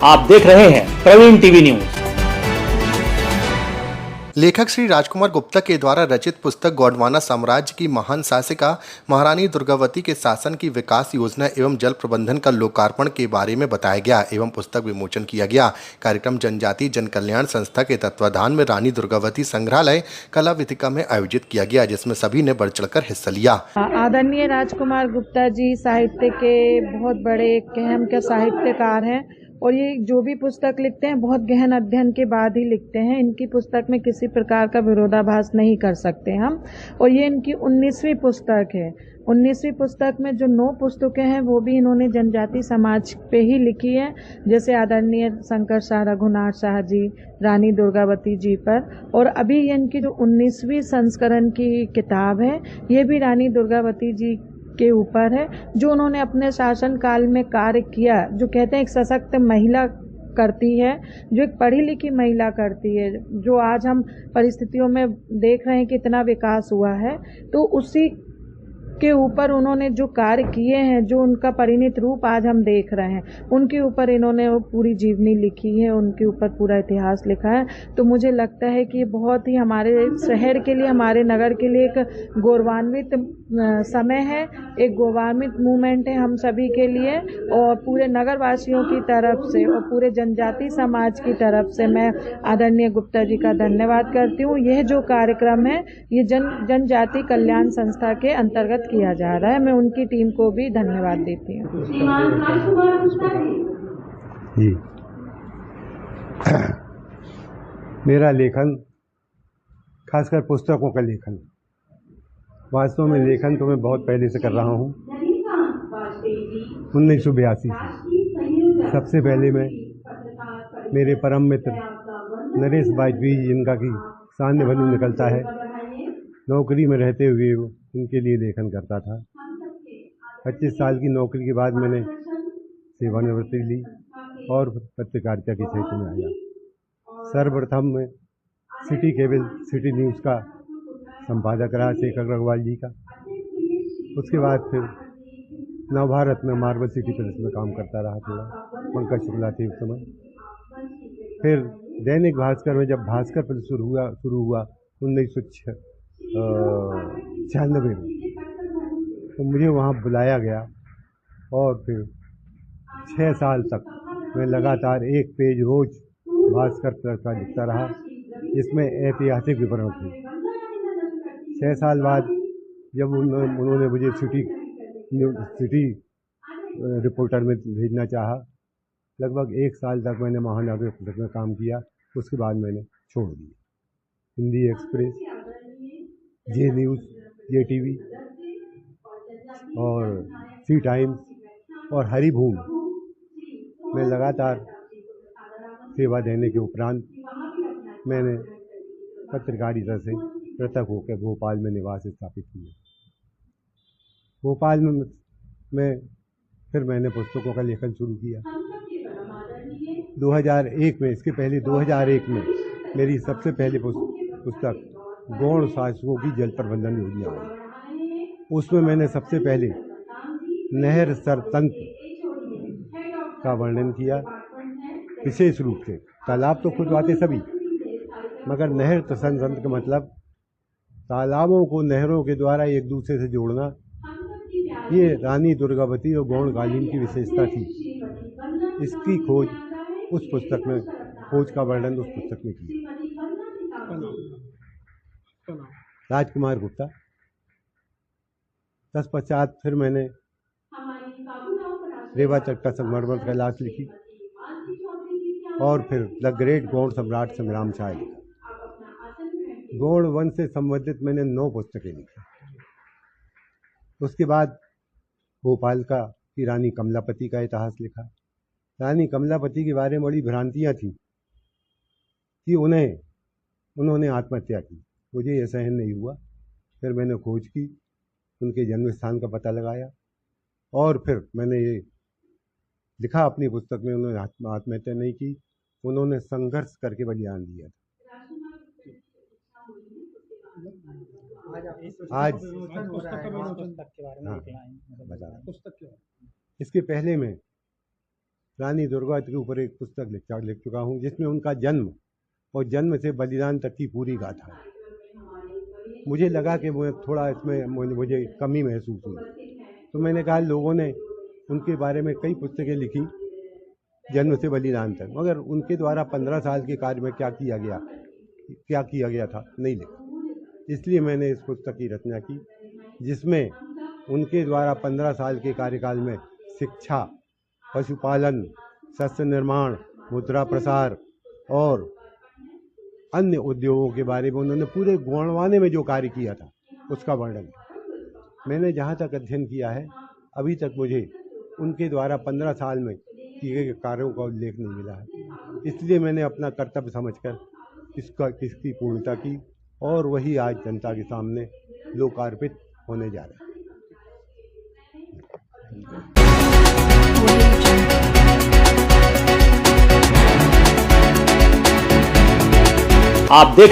आप देख रहे हैं प्रवीण टीवी न्यूज। लेखक श्री राजकुमार गुप्ता के द्वारा रचित पुस्तक गोंडवाना साम्राज्य की महान शासिका महारानी दुर्गावती के शासन की विकास योजना एवं जल प्रबंधन का लोकार्पण के बारे में बताया गया एवं पुस्तक विमोचन किया गया। कार्यक्रम जनजाति जन कल्याण संस्था के तत्वाधान में रानी दुर्गावती संग्रहालय कला वेदिका में आयोजित किया गया, जिसमें सभी ने बढ़ चढ़कर हिस्सा लिया। आदरणीय राजकुमार गुप्ता जी साहित्य के बहुत बड़े अहम के साहित्यकार हैं और ये जो भी पुस्तक लिखते हैं बहुत गहन अध्ययन के बाद ही लिखते हैं। इनकी पुस्तक में किसी प्रकार का विरोधाभास नहीं कर सकते हम। और ये इनकी 19वीं पुस्तक है। 19वीं पुस्तक में जो 9 पुस्तकें हैं वो भी इन्होंने जनजाति समाज पे ही लिखी है, जैसे आदरणीय शंकर शाह, रघुनाथ शाह जी, रानी दुर्गावती जी पर। और अभी इनकी जो 19वीं संस्करण की किताब है ये भी रानी दुर्गावती जी के ऊपर है, जो उन्होंने अपने शासन काल में कार्य किया। जो कहते हैं एक सशक्त महिला करती है, जो एक पढ़ी लिखी महिला करती है, जो आज हम परिस्थितियों में देख रहे हैं कि इतना विकास हुआ है, तो उसी के ऊपर उन्होंने जो कार्य किए हैं, जो उनका परिणत रूप आज हम देख रहे हैं, उनके ऊपर इन्होंने वो पूरी जीवनी लिखी है, उनके ऊपर पूरा इतिहास लिखा है। तो मुझे लगता है कि ये बहुत ही हमारे शहर के लिए, हमारे नगर के लिए एक गौरवान्वित समय है, एक गौरवान्वित मूवमेंट है हम सभी के लिए। और पूरे नगर वासियों की तरफ से और पूरे जनजाति समाज की तरफ से मैं आदरणीय गुप्ता जी का धन्यवाद करती हूँ। यह जो कार्यक्रम है ये जनजाति कल्याण संस्था के अंतर्गत किया जा रहा है। मैं उनकी टीम को भी धन्यवाद देती हूँ। जी मेरा लेखन खासकर पुस्तकों का लेखन, वास्तव में लेखन तो मैं बहुत पहले से कर रहा हूँ। 1982 से सबसे पहले मैं मेरे परम मित्र नरेश वाजपेयी जिनका कि सान्य भनु निकलता है, नौकरी में रहते हुए उनके लिए लेखन करता था। 25 साल की नौकरी के बाद मैंने सेवानिवृत्ति ली और पत्रकारिता के क्षेत्र में आया। सर्वप्रथम मैं सिटी केबल सिटी न्यूज़ का संपादक रहा शेखर अग्रवाल जी का। उसके बाद फिर नवभारत में मार्बल सिटी प्रेस में काम करता रहा थोड़ा, पंकज शुक्ला थे उस समय। फिर दैनिक भास्कर में जब भास्कर प्रेस शुरू हुआ 1996 में, तो मुझे वहाँ बुलाया गया और फिर 6 साल तक मैं लगातार एक पेज रोज भास्कर प्रेस का लिखता रहा, जिसमें ऐतिहासिक विवरण थे। 6 साल बाद जब उन्होंने मुझे सिटी रिपोर्टर में भेजना चाहा, लगभग 1 साल तक मैंने महानगर पुस्तक में काम किया। उसके बाद मैंने छोड़ दिया। हिंदी एक्सप्रेस, जे न्यूज़, जे टीवी और सी टाइम्स और हरिभूमि में लगातार सेवा देने के उपरांत मैंने पत्रकारिता से पृथक होकर भोपाल में निवास स्थापित किया। भोपाल में फिर मैंने पुस्तकों का लेखन शुरू किया 2001 में। इसके पहले 2001 में मेरी सबसे पहली पुस्तक गौड़ शासकों की जल प्रबंधन योजना आई। उसमें मैंने सबसे पहले नहर सरतंत्र का वर्णन किया। विशेष रूप से तालाब तो खुदवाते सभी, मगर नहर सरतंत्र का मतलब तालाबों को नहरों के द्वारा एक दूसरे से जोड़ना, ये रानी दुर्गावती और गौड़कालीन की विशेषता थी। इसकी खोज उस पुस्तक में, खोज का वर्णन उस पुस्तक में किया। राजकुमार गुप्ता। तत्पश्चात फिर मैंने रेवा चट्टा संगमरमर कैलाश लिखी और फिर द ग्रेट गौड़ सम्राट संग्राम शाह लिखा। गौड़ वंश से संबंधित मैंने 9 पुस्तकें लिखी। उसके बाद भोपाल का की रानी कमलापति का इतिहास लिखा। रानी कमलापति के बारे में बड़ी भ्रांतियाँ थी कि उन्होंने आत्महत्या की। मुझे यह सहन नहीं हुआ। फिर मैंने खोज की, उनके जन्म स्थान का पता लगाया और फिर मैंने ये लिखा अपनी पुस्तक में। उन्होंने आत्महत्या नहीं की, उन्होंने संघर्ष करके बलिदान दिया था। आज हाँ, इसके पहले में रानी दुर्गावती के ऊपर एक पुस्तक लिख चुका हूँ, जिसमें उनका जन्म और जन्म से बलिदान तक की पूरी गाथा है। मुझे लगा कि वो थोड़ा इसमें मुझे कमी महसूस हुई, तो मैंने कहा लोगों ने उनके बारे में कई पुस्तकें लिखी जन्म से बलिदान तक, मगर उनके द्वारा 15 साल के कार्य में क्या किया गया था नहीं लिखा। इसलिए मैंने इस पुस्तक की रचना की, जिसमें उनके द्वारा 15 साल के कार्यकाल में शिक्षा, पशुपालन, शस्त्र निर्माण, मुद्रा प्रसार और अन्य उद्योगों के बारे में उन्होंने पूरे गोंडवाने में जो कार्य किया था उसका वर्णन किया। मैंने जहाँ तक अध्ययन किया है, अभी तक मुझे उनके द्वारा 15 साल में किए गए कार्यों का उल्लेख नहीं मिला है। इसलिए मैंने अपना कर्तव्य समझकर इसकी पूर्णता की और वही आज जनता के सामने लोकार्पित होने जा रहा है। आप देख